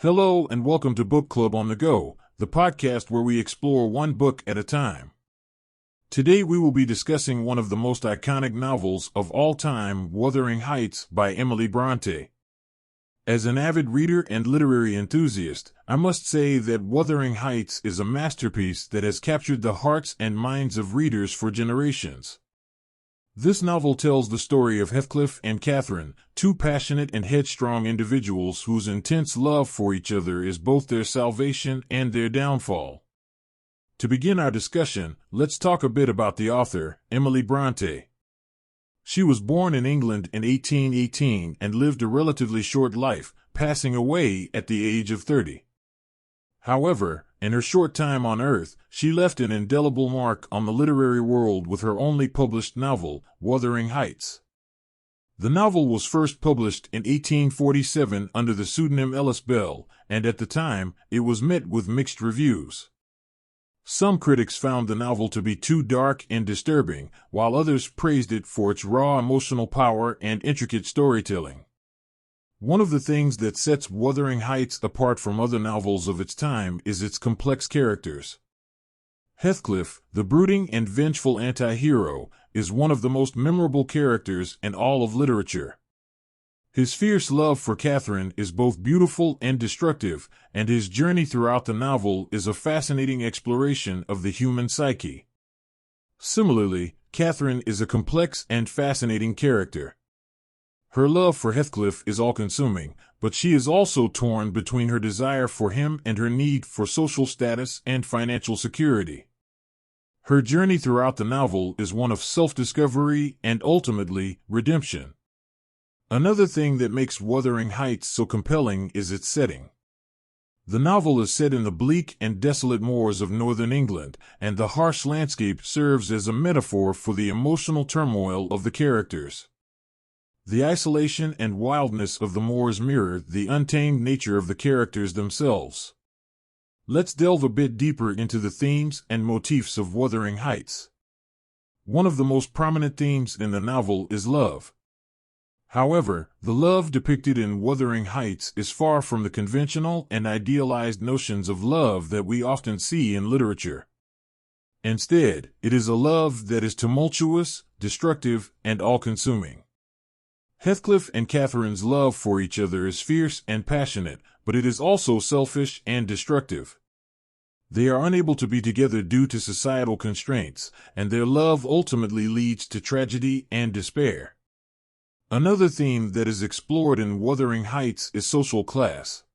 Hello and welcome to Book Club on the Go, the podcast where we explore one book at a time. Today we will be discussing one of the most iconic novels of all time, Wuthering Heights by Emily Bronte. As an avid reader and literary enthusiast, I must say that Wuthering Heights is a masterpiece that has captured the hearts and minds of readers for generations. This novel tells the story of Heathcliff and Catherine, two passionate and headstrong individuals whose intense love for each other is both their salvation and their downfall. To begin our discussion, let's talk a bit about the author, Emily Bronte. She was born in England in 1818 and lived a relatively short life, passing away at the age of 30. However, in her short time on Earth, she left an indelible mark on the literary world with her only published novel, Wuthering Heights. The novel was first published in 1847 under the pseudonym Ellis Bell, and at the time, it was met with mixed reviews. Some critics found the novel to be too dark and disturbing, while others praised it for its raw emotional power and intricate storytelling. One of the things that sets Wuthering Heights apart from other novels of its time is its complex characters. Heathcliff, the brooding and vengeful anti-hero, is one of the most memorable characters in all of literature. His fierce love for Catherine is both beautiful and destructive, and his journey throughout the novel is a fascinating exploration of the human psyche. Similarly, Catherine is a complex and fascinating character. Her love for Heathcliff is all-consuming, but she is also torn between her desire for him and her need for social status and financial security. Her journey throughout the novel is one of self-discovery and, ultimately, redemption. Another thing that makes Wuthering Heights so compelling is its setting. The novel is set in the bleak and desolate moors of northern England, and the harsh landscape serves as a metaphor for the emotional turmoil of the characters. The isolation and wildness of the moors mirror the untamed nature of the characters themselves. Let's delve a bit deeper into the themes and motifs of Wuthering Heights. One of the most prominent themes in the novel is love. However, the love depicted in Wuthering Heights is far from the conventional and idealized notions of love that we often see in literature. Instead, it is a love that is tumultuous, destructive, and all-consuming. Heathcliff and Catherine's love for each other is fierce and passionate, but it is also selfish and destructive. They are unable to be together due to societal constraints, and their love ultimately leads to tragedy and despair. Another theme that is explored in Wuthering Heights is social class.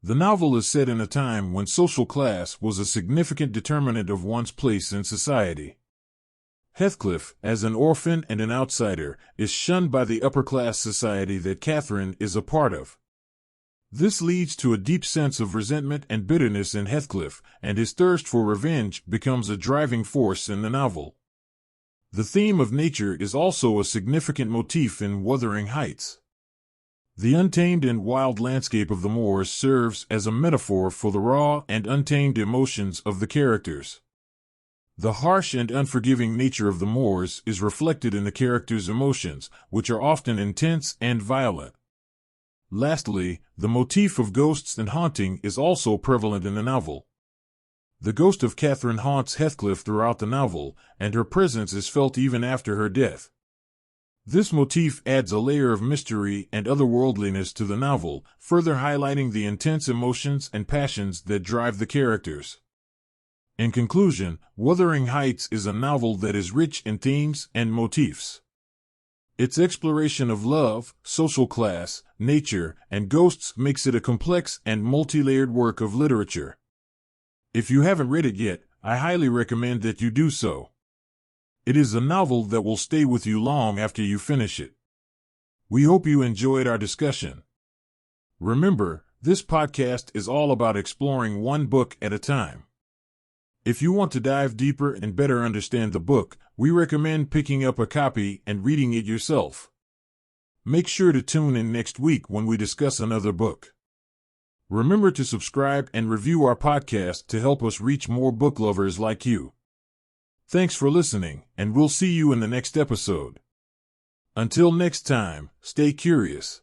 The novel is set in a time when social class was a significant determinant of one's place in society. Heathcliff, as an orphan and an outsider, is shunned by the upper-class society that Catherine is a part of. This leads to a deep sense of resentment and bitterness in Heathcliff, and his thirst for revenge becomes a driving force in the novel. The theme of nature is also a significant motif in Wuthering Heights. The untamed and wild landscape of the moors serves as a metaphor for the raw and untamed emotions of the characters. The harsh and unforgiving nature of the moors is reflected in the characters' emotions, which are often intense and violent. Lastly, the motif of ghosts and haunting is also prevalent in the novel. The ghost of Catherine haunts Heathcliff throughout the novel, and her presence is felt even after her death. This motif adds a layer of mystery and otherworldliness to the novel, further highlighting the intense emotions and passions that drive the characters. In conclusion, Wuthering Heights is a novel that is rich in themes and motifs. Its exploration of love, social class, nature, and ghosts makes it a complex and multi-layered work of literature. If you haven't read it yet, I highly recommend that you do so. It is a novel that will stay with you long after you finish it. We hope you enjoyed our discussion. Remember, this podcast is all about exploring one book at a time. If you want to dive deeper and better understand the book, we recommend picking up a copy and reading it yourself. Make sure to tune in next week when we discuss another book. Remember to subscribe and review our podcast to help us reach more book lovers like you. Thanks for listening, and we'll see you in the next episode. Until next time, stay curious.